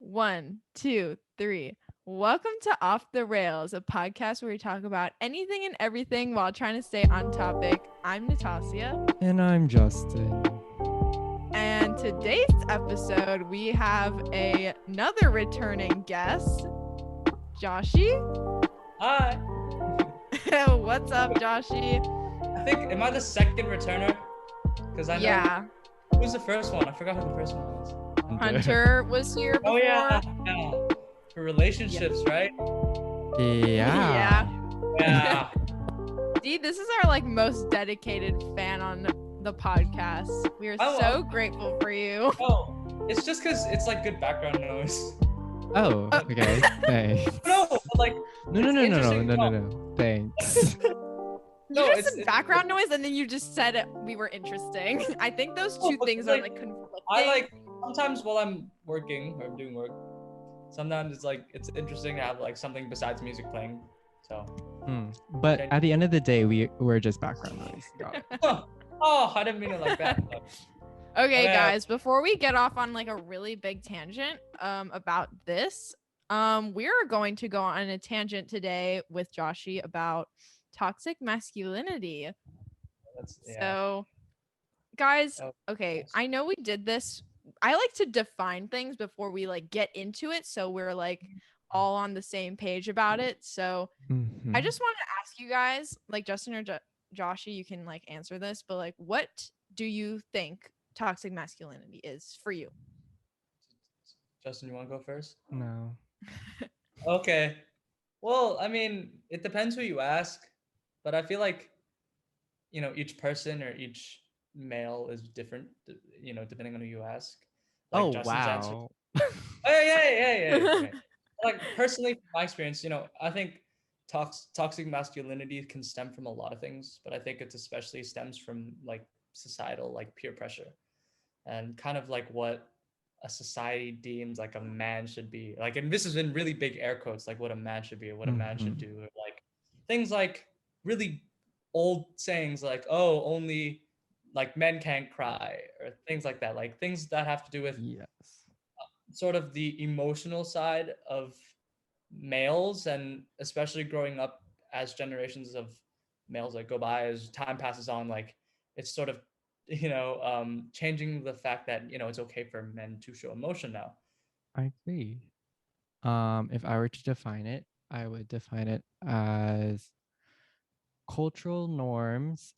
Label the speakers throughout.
Speaker 1: One, two, three. Welcome to Off the Rails, a podcast where we talk about anything and everything while trying to stay on topic. I'm Natasha.
Speaker 2: And I'm Justin.
Speaker 1: And today's episode, we have another returning guest, Joshy.
Speaker 3: Hi.
Speaker 1: What's up, Joshy?
Speaker 3: I think, am I the second returner? Because I know.
Speaker 1: Yeah.
Speaker 3: Who was the first one? I forgot who the first one was.
Speaker 1: Hunter was here before.
Speaker 3: Oh, yeah. For relationships, right?
Speaker 2: Yeah.
Speaker 3: Yeah.
Speaker 1: See, this is our most dedicated fan on the podcast. We are so grateful for you.
Speaker 3: Oh, it's just because it's good background noise.
Speaker 2: Oh, okay. Thanks.
Speaker 3: No, but
Speaker 2: No. Thanks.
Speaker 1: You just said background noise and then you just said we were interesting. I think those two things are conflicting.
Speaker 3: Sometimes while I'm working or I'm doing work, sometimes it's interesting to have something besides music playing. So.
Speaker 2: But at the end of the day, we're just background noise. Got it.
Speaker 3: Oh, I didn't mean it like that.
Speaker 1: Okay, guys, before we get off on a really big tangent about this, we are going to go on a tangent today with Joshy about toxic masculinity. So, guys, okay, I know we did this. I like to define things before we get into it, so we're all on the same page about it. So I just want to ask you guys, Justin or Joshy, you can answer this, but what do you think toxic masculinity is for you?
Speaker 3: Justin, you want to go first?
Speaker 2: No.
Speaker 3: Okay. Well, I mean, it depends who you ask, but I feel each person or each male is different, depending on who you ask. Justin's answer.
Speaker 2: Wow.
Speaker 3: Yeah. Personally, from my experience, I think toxic masculinity can stem from a lot of things, but I think it's especially stems from societal peer pressure and kind of what a society deems a man should be and this is in really big air quotes, what a man should be or what a man should do, or things really old sayings oh, only men can't cry, or things like that, things that have to do with sort of the emotional side of males, and especially growing up as generations of males go by, as time passes on, it's sort of changing the fact that it's okay for men to show emotion now.
Speaker 2: I agree. If I were to define it, I would define it as cultural norms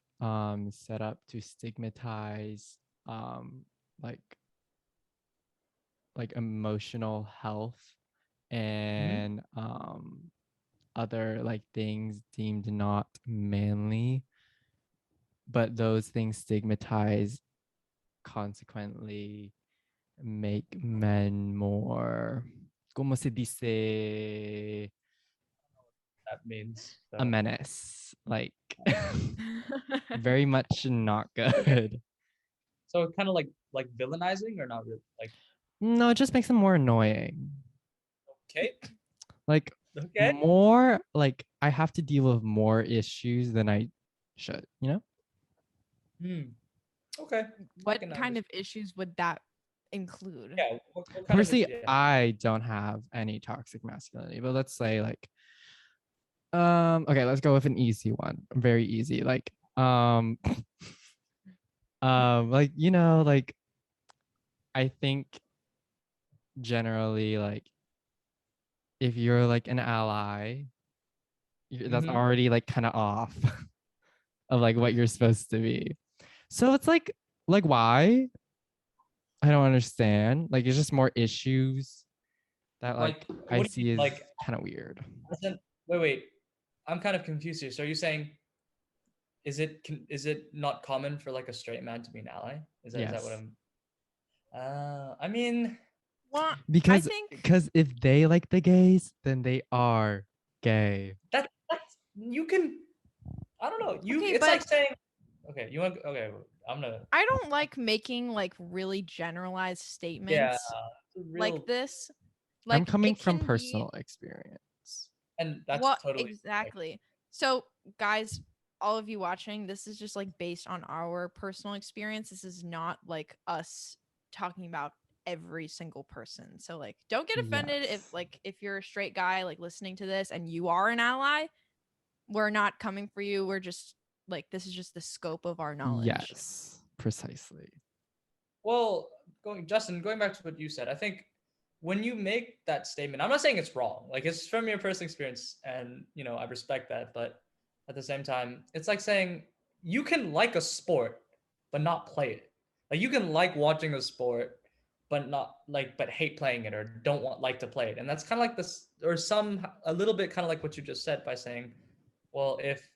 Speaker 2: set up to stigmatize emotional health and other things deemed not manly, but those things stigmatize consequently make men more, como se dice,
Speaker 3: That means
Speaker 2: a menace, very much not good.
Speaker 3: So kind of like villainizing, or not really?
Speaker 2: No, it just makes them more annoying.
Speaker 3: Okay.
Speaker 2: More I have to deal with more issues than I should,
Speaker 3: Okay.
Speaker 1: What kind of issues would that include?
Speaker 3: Yeah.
Speaker 2: Personally, I don't have any toxic masculinity, but let's say okay, let's go with an easy one. Very easy. I think generally if you're an ally, that's already kind of off of what you're supposed to be. So it's why? I don't understand. It's just more issues that I see is kind of weird.
Speaker 3: Wait. I'm kind of confused here. So are you saying is it not common for a straight man to be an ally? Is that what I'm I mean,
Speaker 1: well,
Speaker 2: because if they like the gays, then they are gay.
Speaker 3: That's you can, I don't know. It's saying, okay, you want, okay,
Speaker 1: I don't like making really generalized statements like this.
Speaker 2: I'm coming from personal experience.
Speaker 3: And that's totally
Speaker 1: exactly. So guys, all of you watching, this is just based on our personal experience. This is not us talking about every single person. So like don't get offended
Speaker 2: Yes.
Speaker 1: if you're a straight guy like listening to this and you are an ally. We're not coming for you. We're just like, this is just the scope of our knowledge.
Speaker 2: Yes, precisely.
Speaker 3: Well, Justin, going back to what you said, I think when you make that statement, I'm not saying it's wrong. Like it's from your personal experience, and I respect that. But at the same time, it's like saying you can like a sport but not play it. Like you can like watching a sport but hate playing it or don't like to play it. And that's kind of like this, or a little bit kind of like what you just said by saying, well, if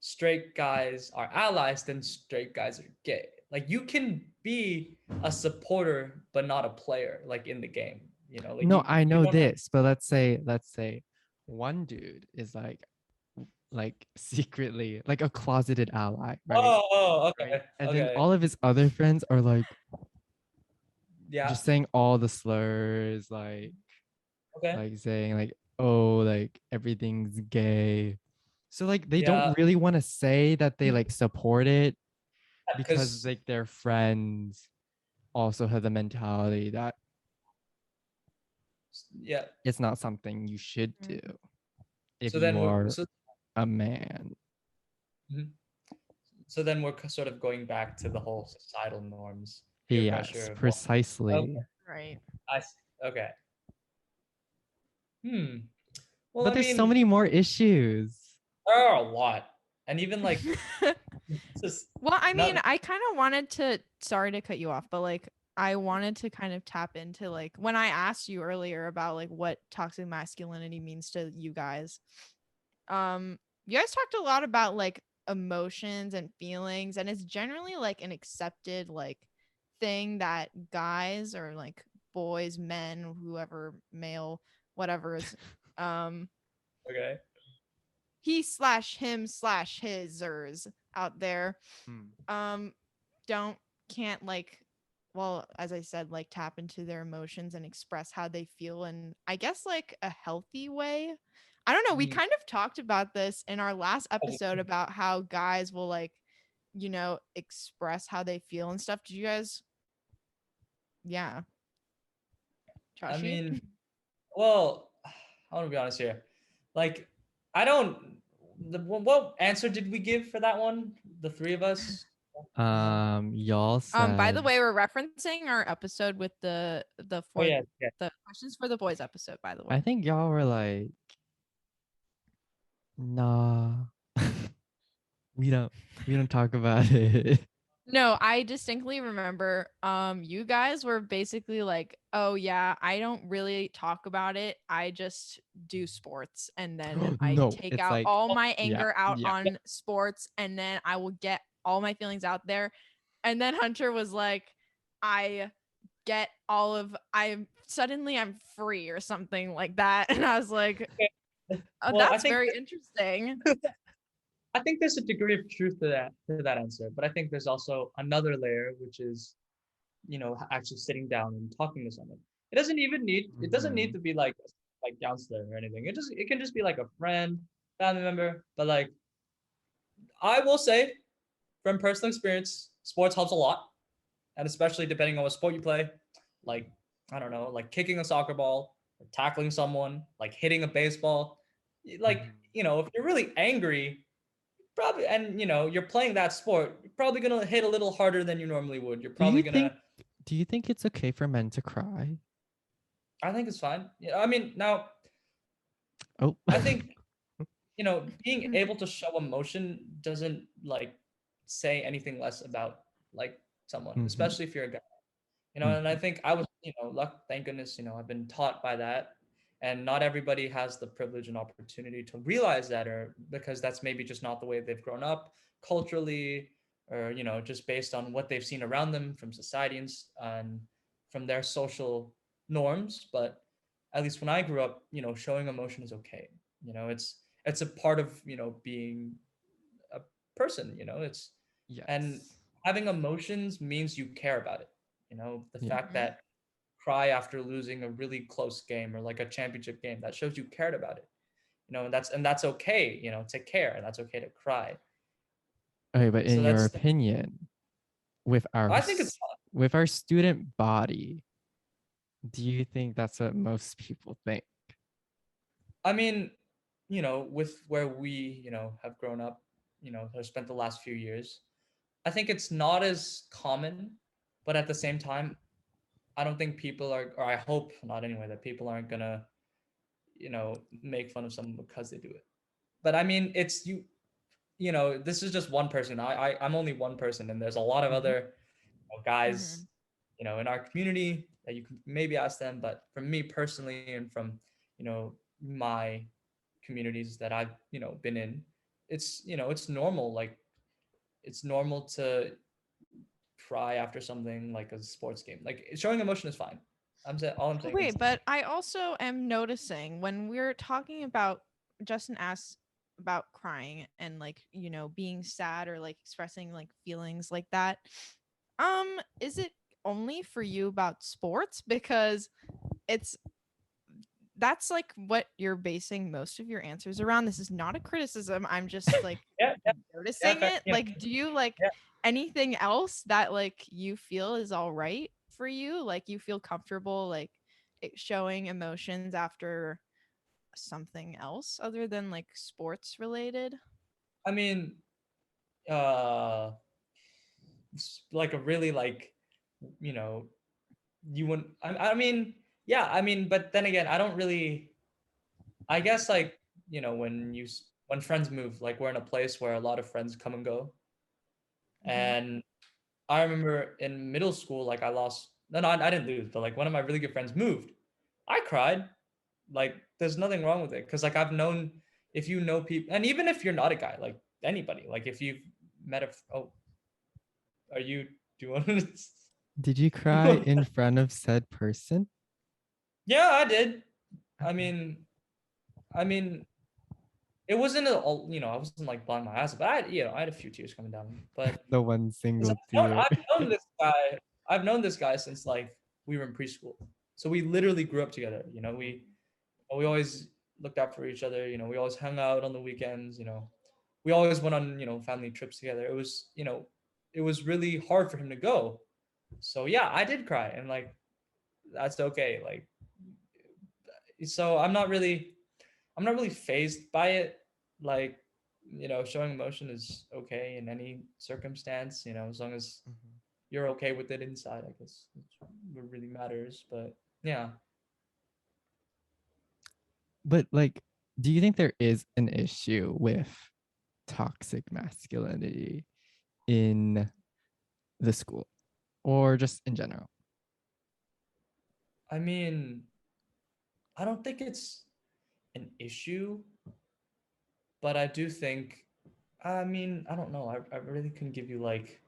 Speaker 3: straight guys are allies, then straight guys are gay. Like you can be a supporter but not a player, like in the game. Like
Speaker 2: No, I know
Speaker 3: don't have-
Speaker 2: this, but let's say one dude is like secretly like a closeted ally, right?
Speaker 3: Okay,
Speaker 2: Right. And then
Speaker 3: okay,
Speaker 2: all of his other friends are like
Speaker 3: yeah,
Speaker 2: just saying all the slurs, like
Speaker 3: okay,
Speaker 2: saying like, oh, like everything's gay. So like they
Speaker 3: yeah,
Speaker 2: don't really want to say that they like support it because
Speaker 3: because
Speaker 2: like their friends also have the mentality that
Speaker 3: yeah.
Speaker 2: it's not something you should do
Speaker 1: Mhm.
Speaker 2: if
Speaker 3: So
Speaker 2: you
Speaker 3: then we're
Speaker 2: are a man.
Speaker 3: mhm. So then we're sort of going back to the whole societal norms, peer
Speaker 2: Yes,
Speaker 3: pressure. Okay,
Speaker 2: precisely.
Speaker 1: Right.
Speaker 3: I see. Okay. Hmm. Well,
Speaker 2: But
Speaker 3: I
Speaker 2: there's so
Speaker 3: mean,
Speaker 2: many more issues.
Speaker 3: there are a lot, and even like just
Speaker 1: Well, I mean,
Speaker 3: not.
Speaker 1: I kind of wanted to, sorry to cut you off, but like I wanted to kind of tap into like when I asked you earlier about like what toxic masculinity means to you guys. You guys talked a lot about like emotions and feelings, and it's generally like an accepted like thing that guys or like boys, men, whoever, male, whatever is um
Speaker 3: Okay.
Speaker 1: he slash him slash hisers out there
Speaker 2: Hmm.
Speaker 1: um don't can't like, well, as I said, like tap into their emotions and express how they feel in, I guess, like a healthy way. I don't know, we
Speaker 3: Mhm.
Speaker 1: kind of talked about this in our last episode about how guys will like, express how they feel and stuff. Did you guys, yeah,
Speaker 3: I
Speaker 1: Joshy?
Speaker 3: mean, well, I want to be honest here. Like, I don't. What answer did we give for that one? The three of us.
Speaker 2: Y'all
Speaker 1: By the
Speaker 2: said
Speaker 1: way, we're referencing our episode with the
Speaker 3: Oh
Speaker 1: for
Speaker 3: yeah, yeah.
Speaker 1: the questions for the boys episode, by the
Speaker 2: I
Speaker 1: way.
Speaker 2: think y'all were like, nah. we don't talk about it.
Speaker 1: No, I distinctly remember you guys were basically like, "Oh yeah, I don't really talk about it. I just do sports and then I
Speaker 2: No,
Speaker 1: take
Speaker 2: it's
Speaker 1: out
Speaker 2: like,
Speaker 1: all my
Speaker 2: yeah,
Speaker 1: anger out
Speaker 2: yeah.
Speaker 1: on sports and then I will get all my feelings out there." And then Hunter was like, "I get all of I'm free," or something like that. And I was like, "Oh,
Speaker 3: Well,
Speaker 1: that's very interesting."
Speaker 3: I think there's a degree of truth to that answer, but I think there's also another layer, which is actually sitting down and talking to someone. It doesn't need to be like counselor or anything. It can just be like a friend, family member. But like I will say, from personal experience, sports helps a lot, and especially depending on what sport you play. Like I don't know, like kicking a soccer ball, or tackling someone, like hitting a baseball. Like
Speaker 2: Mhm.
Speaker 3: if you're really angry, probably, and you're playing that sport, you're probably gonna hit a little harder than you normally would. You're
Speaker 2: Do
Speaker 3: probably
Speaker 2: you
Speaker 3: gonna.
Speaker 2: think do you think it's okay for men to cry?
Speaker 3: I think it's fine. Yeah, I mean, now
Speaker 2: Oh.
Speaker 3: I think being able to show emotion doesn't like say anything less about like someone,
Speaker 2: Mhm,
Speaker 3: especially if you're a guy. And I
Speaker 2: mhm.
Speaker 3: think I was, luck, thank goodness, I've been taught by that. And not everybody has the privilege and opportunity to realize that, or because that's maybe just not the way they've grown up culturally, or, just based on what they've seen around them from society and from their social norms. But at least when I grew up, showing emotion is okay. It's a part of, being a person, and
Speaker 2: Yes.
Speaker 3: having emotions means you care about it. The
Speaker 2: Yeah.
Speaker 3: fact that cry after losing a really close game or like a championship game, that shows you cared about it. And that's okay, to care, and that's okay to cry.
Speaker 2: Okay, but
Speaker 3: So
Speaker 2: in your
Speaker 3: that's
Speaker 2: opinion, with our
Speaker 3: I think it's
Speaker 2: with our student body, Do you think that's what most people think?
Speaker 3: I mean, with where we, have grown up, have spent the last few years, I think it's not as common, but at the same time, I don't think people are, or I hope not anyway, that people aren't gonna, make fun of someone because they do it. But I mean, it's this is just one person. I'm only one person, and there's a lot of other guys, in our community that you can maybe ask them. But from me personally, and from my communities that I've been in, it's normal. Like it's normal to cry after something like a sports game. Like showing emotion is fine. All I'm saying is
Speaker 1: Wait, but I also am noticing when we're talking about, Justin asked about crying and like, being sad or like expressing like feelings like that. Is it only for you about sports? Because it's that's like what you're basing most of your answers around. This is not a criticism. I'm just like
Speaker 3: yeah,
Speaker 1: noticing
Speaker 3: fair,
Speaker 1: it. Like, do you like
Speaker 3: yeah.
Speaker 1: anything else that like you feel is all right for you? Like you feel comfortable like showing emotions after something else other than like sports related?
Speaker 3: I mean, uh, like a really like, you know, you wouldn't. I mean, yeah. I mean, but then again, I don't really. I guess like when friends move, like we're in a place where a lot of friends come and go, and I remember in middle school, like I lost. No, I didn't lose, but like one of my really good friends moved. I cried. Like there's nothing wrong with it, because like I've known, if you know people, and even if you're not a guy, like anybody, like if you've met a. Oh, are you doing?
Speaker 2: Did you cry in front of said person?
Speaker 3: Yeah, I did. I mean, I mean, it wasn't I wasn't like blowing my eyes, but I had a few tears coming down. But
Speaker 2: The one
Speaker 3: 'cause
Speaker 2: single tear.
Speaker 3: I've known this guy. I've known this guy since like we were in preschool, so we literally grew up together. We always looked out for each other. We always hung out on the weekends. We always went on family trips together. It was really hard for him to go. So yeah, I did cry, and like that's okay. Like so I'm not really phased by it. Like, showing emotion is okay in any circumstance, as long as you're okay with it inside, I guess that's what really matters. But yeah.
Speaker 2: But like, do you think there is an issue with toxic masculinity in the school or just in general?
Speaker 3: I mean, I don't think it's an issue, but I do think, I mean, I don't know. I really couldn't give you like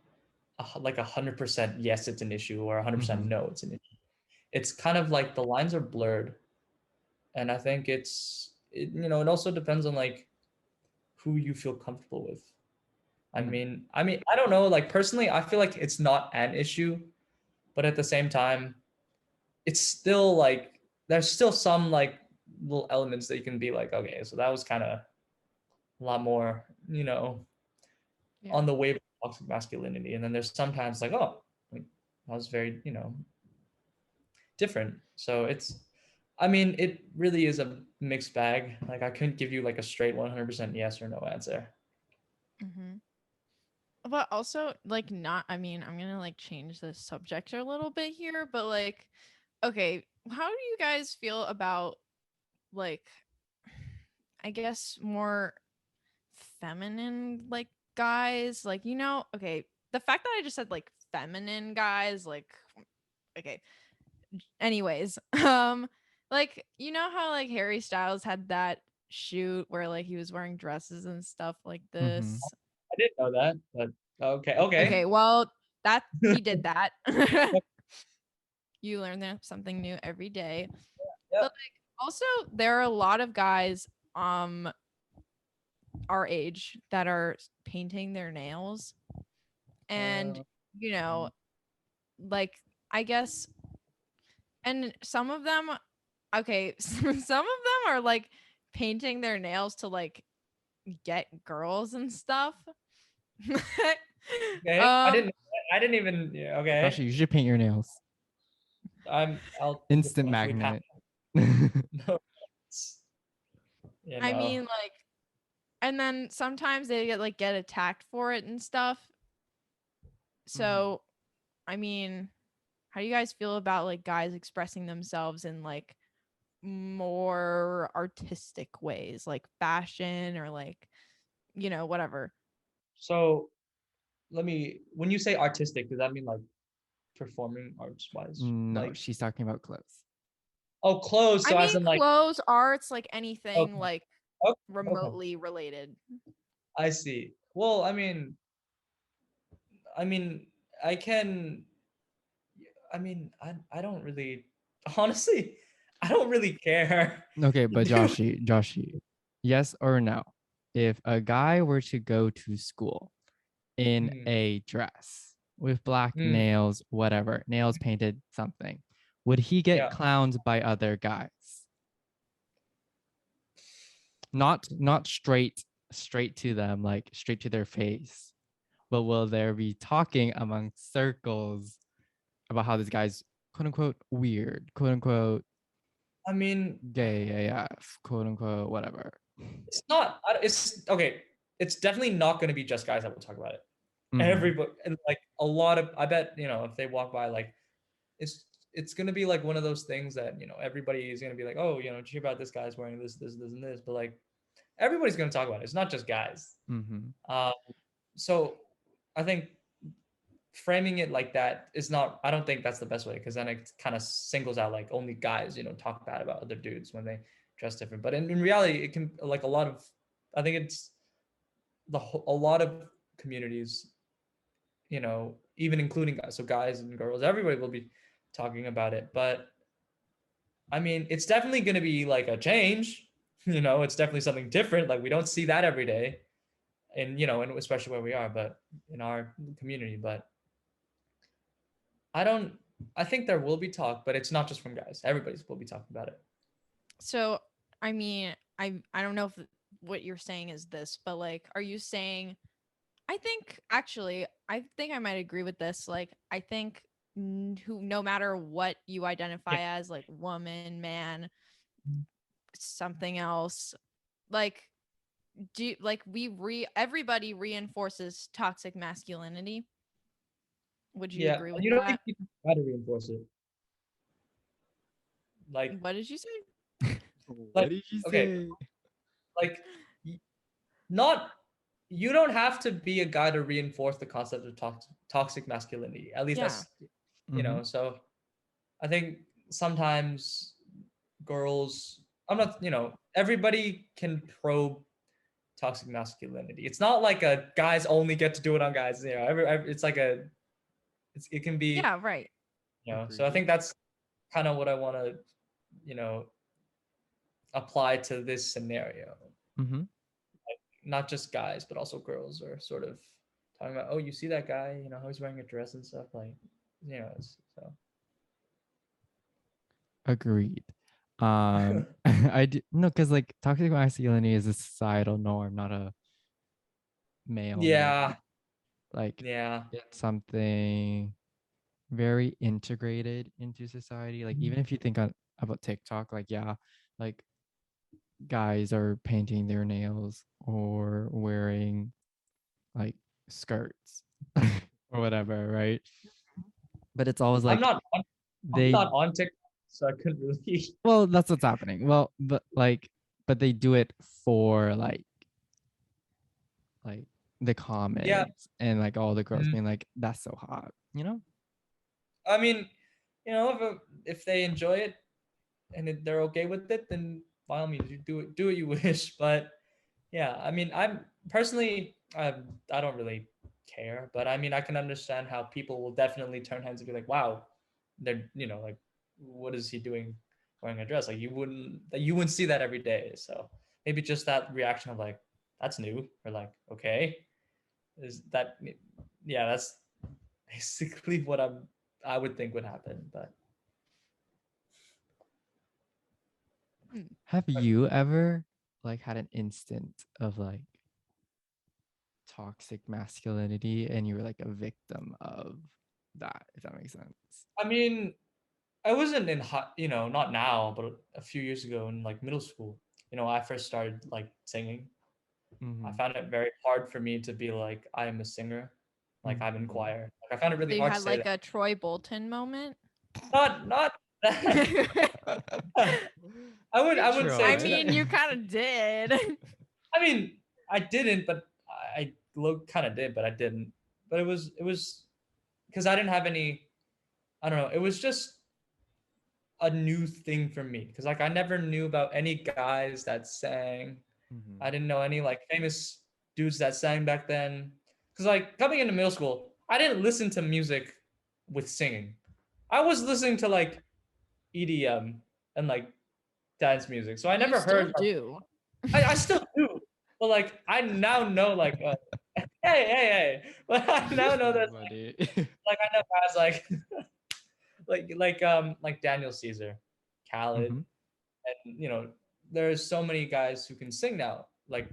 Speaker 3: 100% yes, it's an issue, or 100% no, it's an issue. It's kind of like the lines are blurred, and I think it also depends on like who you feel comfortable with. I don't know, like personally I feel like it's not an issue, but at the same time it's still like there's still some like little elements that you can be like, okay, so that was kind of a lot more, on the wave of toxic masculinity. And then there's sometimes like, oh, like that was very, different. So it really is a mixed bag. Like I couldn't give you like a straight 100% yes or no answer.
Speaker 1: But also like not, I mean, I'm gonna like change the subject a little bit here, but like, okay, how do you guys feel about like, I guess more feminine like guys? Like, okay, the fact that I just said like feminine guys, like, okay, anyways, like, how like Harry Styles had that shoot where like he was wearing dresses and stuff like this.
Speaker 3: I didn't know that, but okay.
Speaker 1: Okay, well, that he did that. You learn something new every day.
Speaker 3: Yep.
Speaker 1: But like also there are a lot of guys our age that are painting their nails, and like I guess, and some of them, okay, some of them are like painting their nails to like get girls and stuff.
Speaker 3: Okay. I didn't even, yeah, okay.
Speaker 2: Joshy, you should paint your nails.
Speaker 3: I'll
Speaker 2: Instant
Speaker 3: definitely pass.
Speaker 2: magnet.
Speaker 3: No, it's, you
Speaker 1: I
Speaker 3: know.
Speaker 1: mean, like, and then sometimes they get attacked for it and stuff. So, I mean, how do you guys feel about like guys expressing themselves in like more artistic ways, like fashion or like, whatever?
Speaker 3: So when you say artistic, does that mean like performing arts wise?
Speaker 2: No,
Speaker 3: Like,
Speaker 2: she's talking about clothes.
Speaker 3: oh, clothes.
Speaker 1: I
Speaker 3: So as
Speaker 1: mean,
Speaker 3: in like,
Speaker 1: clothes, arts, like anything
Speaker 3: okay,
Speaker 1: like
Speaker 3: okay, okay.
Speaker 1: remotely related.
Speaker 3: I see. Well, I mean, I can. I mean, I don't really, honestly, I don't really care.
Speaker 2: Okay, but
Speaker 3: Dude.
Speaker 2: Joshy, yes or no? If a guy were to go to school in
Speaker 3: Mm,
Speaker 2: a dress with black
Speaker 3: mm,
Speaker 2: nails, whatever, nails painted something, would he get
Speaker 3: yeah.
Speaker 2: clowned by other guys? Not straight to them, like straight to their face, but will there be talking among circles about how this guy's quote unquote weird, quote unquote
Speaker 3: I mean,
Speaker 2: gay AF, quote unquote whatever.
Speaker 3: it's not. It's okay. It's definitely not going to be just guys that will talk about it.
Speaker 2: Mhm.
Speaker 3: Everybody, and like a lot of, I bet, if they walk by, like, it's gonna be like one of those things that everybody is gonna be like, oh, did you hear about this guy's wearing this, and this, but like everybody's gonna talk about it. It's not just guys.
Speaker 2: Mhm.
Speaker 3: Um, so I think framing it like that is not. I don't think that's the best way, because then it kind of singles out like only guys, talk bad about other dudes when they dress different. But in reality, it can, like, a lot of. I think it's a lot of communities, even including guys. So guys and girls, everybody will be talking about it. But I mean, it's definitely going to be like a change. It's definitely something different. Like, we don't see that every day, and especially where we are, but in our community. But I don't. I think there will be talk, but it's not just from guys. Everybody's will be talking about it.
Speaker 1: So, I mean, I don't know if what you're saying is this, but like, are you saying? I think actually, I think I might agree with this. Like, I think who, no matter what you
Speaker 3: Yeah.
Speaker 1: identify as, like woman, man, something else, like do like everybody reinforces toxic masculinity. Would you
Speaker 3: Yeah,
Speaker 1: agree
Speaker 3: and
Speaker 1: with
Speaker 3: you don't
Speaker 1: that?
Speaker 3: even need to try to reinforce it. Like,
Speaker 1: What did you say?
Speaker 2: What
Speaker 3: like,
Speaker 2: did you
Speaker 3: okay,
Speaker 2: say?
Speaker 3: like, not you don't have to be a guy to reinforce the concept of toxic masculinity. At least
Speaker 1: Yeah.
Speaker 3: that's
Speaker 2: Mhm.
Speaker 3: so I think sometimes girls, I'm not, everybody can probe toxic masculinity. It's not like a guys only get to do it on guys. It's like it can be,
Speaker 1: Yeah, right.
Speaker 3: So I
Speaker 2: Agreed.
Speaker 3: think that's kind of what I want to, you know, apply to this scenario.
Speaker 2: Mhm.
Speaker 3: Not just guys, but also girls are sort of talking about, oh, you see that guy, how he's wearing a dress and stuff, like, so.
Speaker 2: Agreed. I do no, because like toxic masculinity is a societal norm, not a male norm.
Speaker 3: Yeah,
Speaker 2: Like
Speaker 3: yeah.
Speaker 2: it's something very integrated into society. Like even if you think about TikTok, like yeah, like guys are painting their nails or wearing like skirts or whatever, right? But it's always
Speaker 3: I'm
Speaker 2: like
Speaker 3: not on, I'm
Speaker 2: they
Speaker 3: not on TikTok, so I couldn't really.
Speaker 2: well, that's what's happening. Well, but they do it for like the
Speaker 3: Yeah.
Speaker 2: comments and like all the girls
Speaker 3: Mhm.
Speaker 2: being like, that's so hot, you know?
Speaker 3: I mean, if they enjoy it and they're okay with it, then by all means, you do what you wish. But yeah, I mean, I'm personally, I don't really care, but I mean, I can understand how people will definitely turn heads and be like, wow, they're, like, what is he doing wearing a dress? Like, you wouldn't see that every day. So maybe just that reaction of like, that's new, or like, okay, is that, yeah, that's basically what I would think would happen. But
Speaker 1: Hmm.
Speaker 2: Have you ever like had an instant of like toxic masculinity and you were like a victim of that, if that makes sense?
Speaker 3: I mean, I wasn't in high, not now, but a few years ago in like middle school. I first started like singing. I
Speaker 2: Mhm.
Speaker 3: found it very hard for me to be like I am a singer, like I'm in
Speaker 2: Mhm.
Speaker 3: choir. Like I found it
Speaker 1: So
Speaker 3: really
Speaker 1: you
Speaker 3: hard to
Speaker 1: had
Speaker 3: say
Speaker 1: like
Speaker 3: that.
Speaker 1: a Troy Bolton moment.
Speaker 3: Not that. I
Speaker 2: Hey,
Speaker 3: wouldn't say
Speaker 1: I
Speaker 3: it to that.
Speaker 1: mean, you kind of did.
Speaker 3: I mean, I didn't, but I look kind of did, but I didn't. But it was because I didn't have any. I don't know. It was just a new thing for me because like I never knew about any guys that sang. I
Speaker 2: Mhm.
Speaker 3: didn't know any like famous dudes that sang back then. Because like coming into middle school, I didn't listen to music with singing. I was listening to like EDM and like dance music. So I
Speaker 1: You
Speaker 3: never
Speaker 1: still
Speaker 3: heard.
Speaker 1: do.
Speaker 3: I still do, but like I now know like hey. But I now know
Speaker 2: So
Speaker 3: that
Speaker 2: funny.
Speaker 3: like I know guys like like Daniel Caesar, Khaled,
Speaker 2: Mhm.
Speaker 3: and there's so many guys who can sing now, like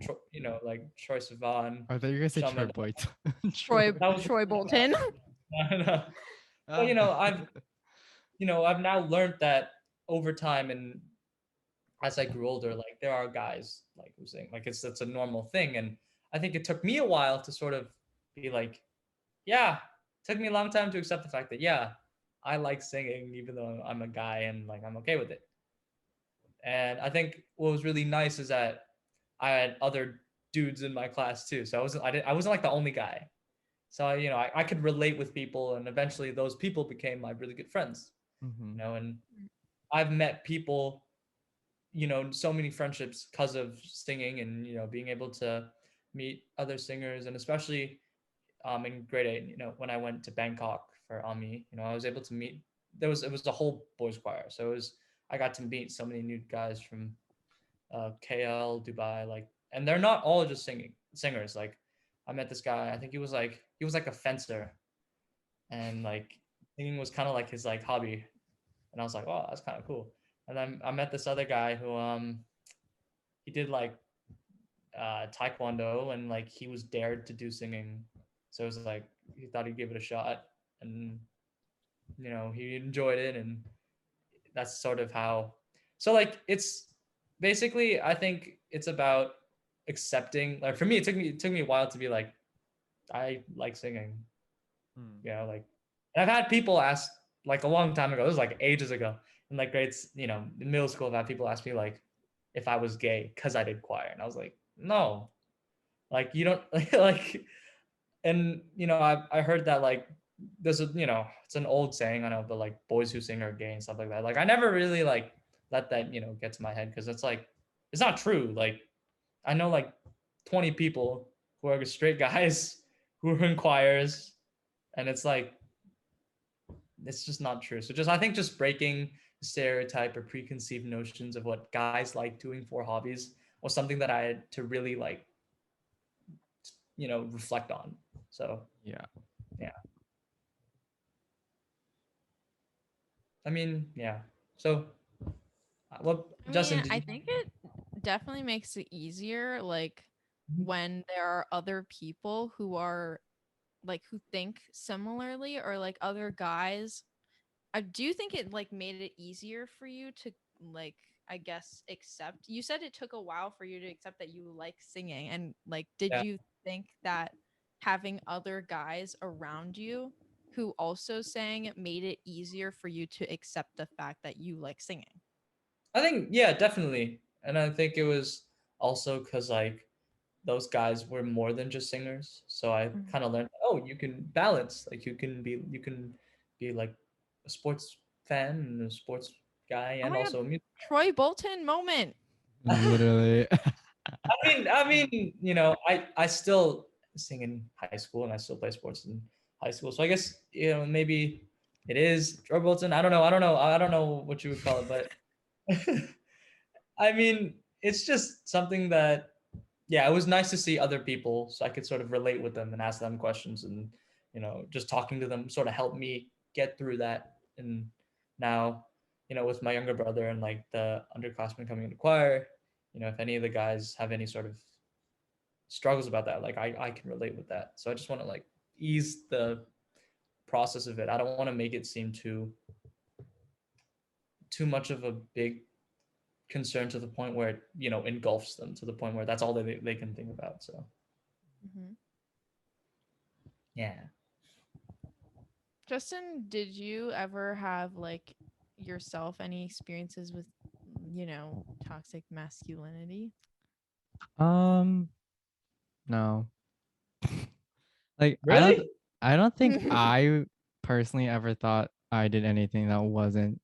Speaker 3: like Troye Sivan,
Speaker 2: I thought you were gonna say
Speaker 3: Shawn
Speaker 2: Troy
Speaker 3: Mendes.
Speaker 2: Boyd.
Speaker 1: Troy
Speaker 3: That was
Speaker 1: Troy Bolton.
Speaker 3: no. But
Speaker 2: Ah.
Speaker 3: I've now learned that over time and as I grew older, like there are guys like who sing, like it's a normal thing, and I think it took me a while to sort of be like, yeah, it took me a long time to accept the fact that yeah, I like singing even though I'm a guy and like I'm okay with it. And I think what was really nice is that I had other dudes in my class too, so I wasn't like the only guy. So I could relate with people, and eventually those people became my really good friends.
Speaker 2: Mhm.
Speaker 3: And I've met people, so many friendships because of singing and being able to meet other singers, and especially in grade 8, when I went to Bangkok for Ami, I was able to meet. It was a whole boys choir, so I got to meet so many new guys from KL, Dubai, like, and they're not all just singers. Like, I met this guy. I think he was like a fencer, and like singing was kind of like his like hobby. And I was like, oh, that's kind of cool. And then I met this other guy who he did like taekwondo, and like he was dared to do singing, so it was like he thought he'd give it a shot, and he enjoyed it, and that's sort of how. So like it's basically I think it's about accepting. Like for me, it took me a while to be like I like singing,
Speaker 2: Mm.
Speaker 3: like, and I've had people ask like a long time ago. This was like ages ago in like grades, in middle school. I've had people ask me like if I was gay because I did choir, and I was like, no, like you don't like. And I heard that like there's a it's an old saying, I know, but like boys who sing are gay and stuff like that. Like I never really like let that get to my head because it's like it's not true. Like I know like 20 people who are straight guys who are in choirs, and it's like it's just not true. So just I think just breaking stereotype or preconceived notions of what guys like doing for hobbies was something that I had to really like reflect on. So
Speaker 2: Yeah.
Speaker 3: yeah, I mean yeah. So what
Speaker 1: I
Speaker 3: Justin
Speaker 1: mean,
Speaker 3: did
Speaker 1: I
Speaker 3: you?
Speaker 1: think it definitely makes it easier, like when there are other people who are like who think similarly or like other guys. I do think it like made it easier for you to like I guess accept. You said it took a while for you to accept that you like singing, and like did
Speaker 3: Yeah,
Speaker 1: you think that having other guys around you who also sang made it easier for you to accept the fact that you like singing?
Speaker 3: I think yeah, definitely, and I think it was also because like those guys were more than just singers, so I
Speaker 1: Mhm.
Speaker 3: kind of learned, oh, you can balance, like you can be like a sports fan and a sports guy
Speaker 1: Oh
Speaker 3: and
Speaker 1: my god,
Speaker 3: also a music.
Speaker 1: Troy Bolton moment.
Speaker 2: Literally.
Speaker 3: I mean, I still sing in high school and I still play sports in high school. So I guess maybe it is Troy Bolton. I don't know what you would call it, but I mean, it's just something that yeah, it was nice to see other people so I could sort of relate with them and ask them questions, and just talking to them sort of helped me get through that. And now, with my younger brother and like the underclassmen coming into choir, if any of the guys have any sort of struggles about that, like I can relate with that. So I just want to like ease the process of it. I don't want to make it seem too too much of a big concern to the point where it, engulfs them to the point where that's all they can think about. So
Speaker 1: Mm-hmm.
Speaker 3: yeah.
Speaker 1: Justin, did you ever have like yourself any experiences with, toxic masculinity?
Speaker 2: No. Like
Speaker 3: Really?
Speaker 2: I don't think I personally ever thought I did anything that wasn't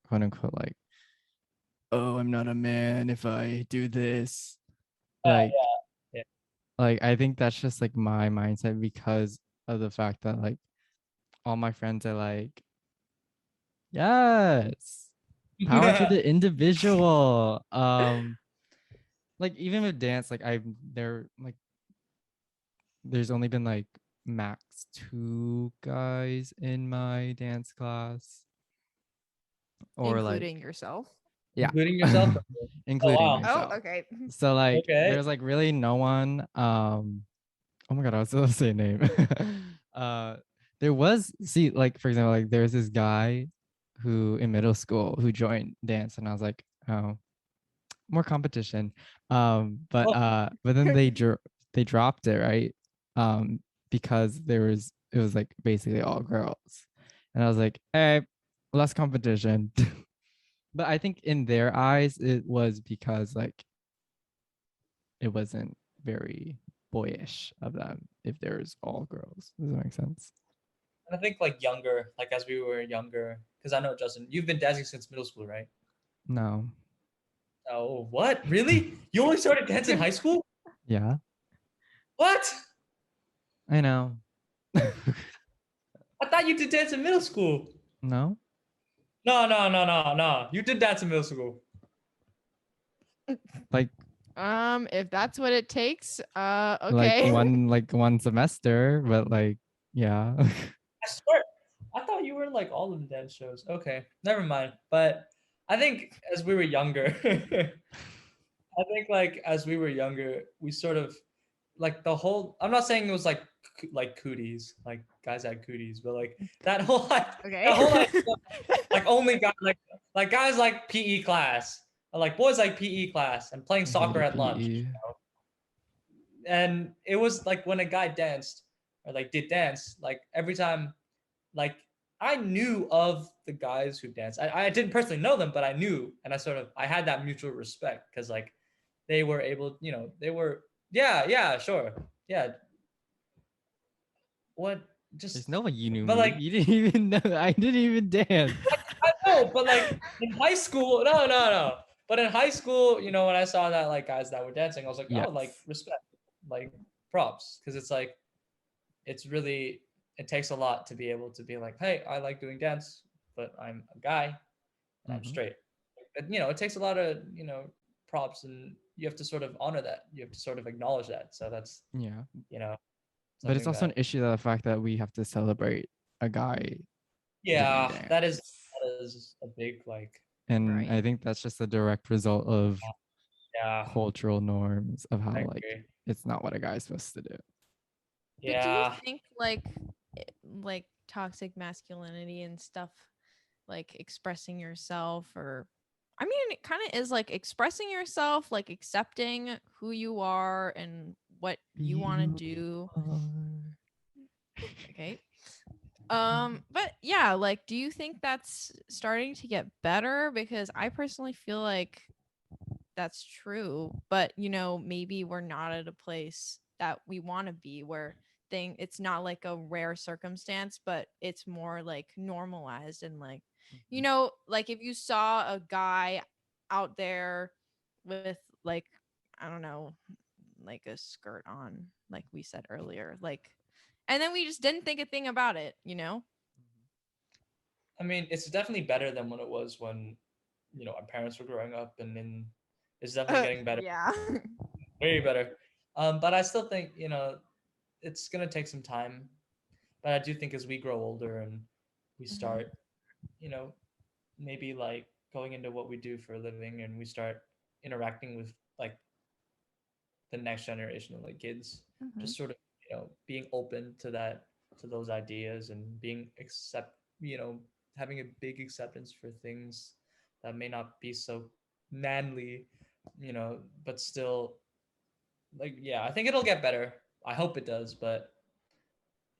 Speaker 2: quote unquote like, oh, I'm not a man if I do this. Like
Speaker 3: Yeah.
Speaker 2: like I think that's just like my mindset because of the fact that like all my friends are like, yes, power to
Speaker 3: Yeah.
Speaker 2: the individual. Like even with dance, like there's only been like max 2 guys in my dance class. Or like,
Speaker 1: Including yourself?
Speaker 2: yeah.
Speaker 3: Including yourself? Oh
Speaker 2: Including
Speaker 3: wow.
Speaker 1: Oh,
Speaker 2: myself.
Speaker 1: okay.
Speaker 2: So like
Speaker 3: Okay.
Speaker 2: there's like really no one. Oh my god, I was supposed to say a name. uh there was, see, like for example, like there's this guy who in middle school who joined dance, and I was like, oh, more competition.
Speaker 3: Oh,
Speaker 2: But then they dropped it, right? Because it was like basically all girls. And I was like, hey, less competition. But I think in their eyes it was because like it wasn't very boyish of them if there's all girls. Does that make sense?
Speaker 3: I think like younger, like as we were younger, because I know Justin, you've been dancing since middle school, right?
Speaker 2: No.
Speaker 3: Oh, what? Really? You only started dancing in high school?
Speaker 2: Yeah,
Speaker 3: What?
Speaker 2: I know.
Speaker 3: I thought you did dance in middle school.
Speaker 2: No,
Speaker 3: No, no, no, no, no. You did dance in middle school.
Speaker 2: like
Speaker 1: If that's what it takes,
Speaker 2: like
Speaker 1: okay.
Speaker 2: one semester, but like yeah.
Speaker 3: I swear, I thought you were in like all of the dance shows. Okay, never mind. But I think as we were younger, I think like as we were younger, we sort of like the whole. I'm not saying it was like cooties, like guys had cooties, but like that whole like
Speaker 1: Okay.
Speaker 3: that whole like only guys like guys like PE class, or like boys like PE class, and playing
Speaker 2: I
Speaker 3: soccer
Speaker 2: hated
Speaker 3: at lunch.
Speaker 2: PE.
Speaker 3: And it was like when a guy danced or like did dance, like every time, like I knew of the guys who danced. I didn't personally know them, but I knew, and I had that mutual respect because like they were able, they were, yeah, sure, yeah. What
Speaker 2: There's
Speaker 3: just,
Speaker 2: no way you knew
Speaker 3: but
Speaker 2: me.
Speaker 3: like
Speaker 2: You didn't even know. I didn't even dance.
Speaker 3: I know, but like in high school, no, no, no. But in high school, when I saw that like guys that were dancing, I was like, oh, like
Speaker 2: Yes.
Speaker 3: respect, like props, because it's like it's really it takes a lot to be able to be like, hey, I like doing dance, but I'm a guy and I'm
Speaker 2: Mm-hmm.
Speaker 3: straight. But, it takes a lot of props, and you have to sort of honor that. You have to sort of acknowledge that. So that's
Speaker 2: Yeah. But it's
Speaker 3: something
Speaker 2: also an
Speaker 3: that
Speaker 2: issue that the fact that we have to celebrate a guy doing
Speaker 3: yeah, that is
Speaker 2: dance.
Speaker 3: that is a big like
Speaker 2: And I
Speaker 1: Right.
Speaker 2: think that's just a direct result of
Speaker 3: yeah,
Speaker 2: cultural norms of
Speaker 3: I
Speaker 2: how like
Speaker 3: agree.
Speaker 2: it's not what a guy's supposed to do.
Speaker 1: But do you
Speaker 3: Yeah.
Speaker 1: think like toxic masculinity and stuff, like expressing yourself, or I mean it kind of is like expressing yourself, like accepting who you are and what you want to
Speaker 2: You
Speaker 1: do.
Speaker 2: are.
Speaker 1: Okay. But yeah, like do you think that's starting to get better? Because I personally feel like that's true, but maybe we're not at a place that we want to be where it's not like a rare circumstance, but it's more like normalized, and like like if you saw a guy out there with like, I don't know, like a skirt on, like we said earlier, like, and then we just didn't think a thing about it.
Speaker 3: I mean, it's definitely better than when it was when, our parents were growing up, and then it's definitely getting better,
Speaker 1: Yeah.
Speaker 3: way better. But I still think, it's gonna take some time. But I do think as we grow older and we
Speaker 1: Mhm.
Speaker 3: start, you know, maybe like going into what we do for a living, and we start interacting with like the next generation of like kids,
Speaker 1: Mhm.
Speaker 3: just sort of, being open to that, to those ideas, and being having a big acceptance for things that may not be so manly, you know, but still, like, yeah, I think it'll get better. I hope it does, but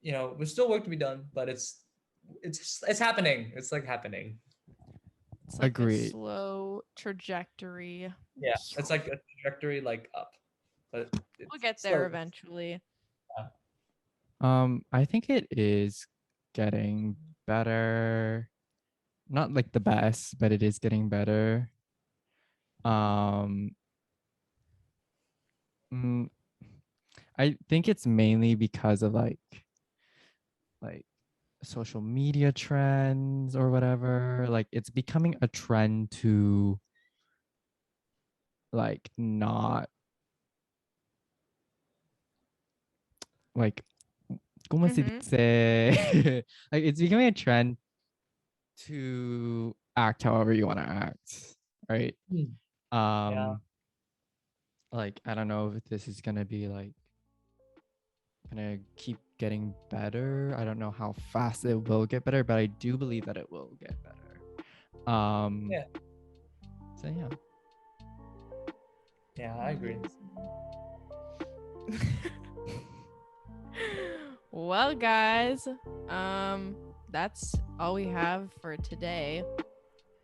Speaker 3: you know, there's still work to be done. But it's happening. It's like happening.
Speaker 1: It's like a
Speaker 2: Agreed.
Speaker 1: slow trajectory.
Speaker 3: Yeah, it's like a trajectory like up, but
Speaker 1: We'll get
Speaker 3: it's
Speaker 1: there
Speaker 3: slow.
Speaker 1: eventually.
Speaker 2: I think it is getting better. Not like the best, but it is getting better. Um, mm, I think it's mainly because of like social media trends or whatever. Like it's becoming a trend to like not like ¿cómo se
Speaker 1: Mhm.
Speaker 2: dice? Like it's becoming a trend to act however you want to act, right?
Speaker 3: Yeah.
Speaker 2: Like I don't know if this is gonna be like gonna keep getting better. I don't know how fast it will get better, but I do believe that it will get better.
Speaker 3: Yeah.
Speaker 2: So yeah.
Speaker 3: Yeah, I agree.
Speaker 1: Well, guys, that's all we have for today.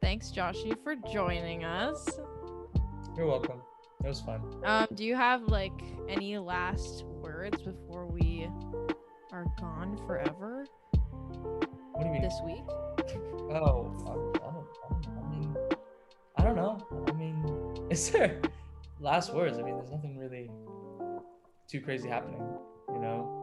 Speaker 1: Thanks, Joshy, for joining us.
Speaker 3: You're welcome. It was fun.
Speaker 1: Do you have like any last words before we are gone forever
Speaker 3: What do you mean?
Speaker 1: this week?
Speaker 3: Oh, I don't know. I mean, is there last words? I mean, there's nothing really too crazy happening, you know?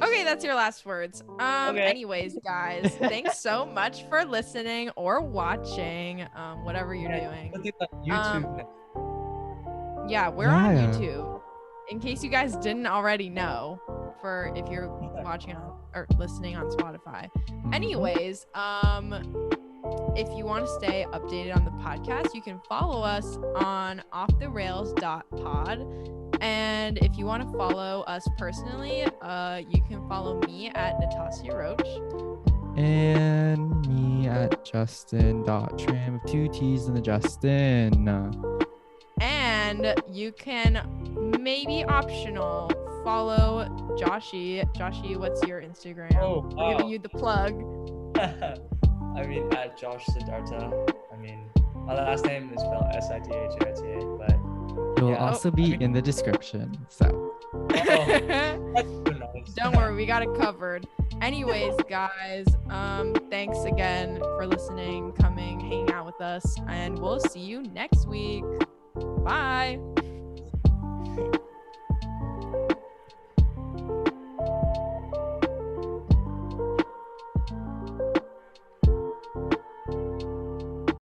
Speaker 1: Okay, that's your last words.
Speaker 3: Okay.
Speaker 1: Anyways, guys, thanks so much for listening or watching, whatever you're doing.
Speaker 3: Look at YouTube now.
Speaker 1: Yeah, we're on
Speaker 2: Yeah.
Speaker 1: YouTube. In case you guys didn't already know, for if you're watching on or listening on Spotify. Anyways, if you want to stay updated on the podcast, you can follow us on offtherails.pod. And if you want to follow us personally, you can follow me at Natasha Roach.
Speaker 2: And me at Justin.trim with 2 T's in the Justin.
Speaker 3: And
Speaker 1: you can maybe optional follow Joshy. Joshy, what's your Instagram?
Speaker 3: Oh,
Speaker 1: We're giving you the plug.
Speaker 3: I mean, at Josh Siddhartha. I mean, my last name is spelled Sidharta, but
Speaker 2: It will
Speaker 3: yeah.
Speaker 2: also be in the description. So.
Speaker 1: Don't worry, we got it covered. Anyways, guys, thanks again for listening, coming, hanging out with us, and we'll see you next week. Bye.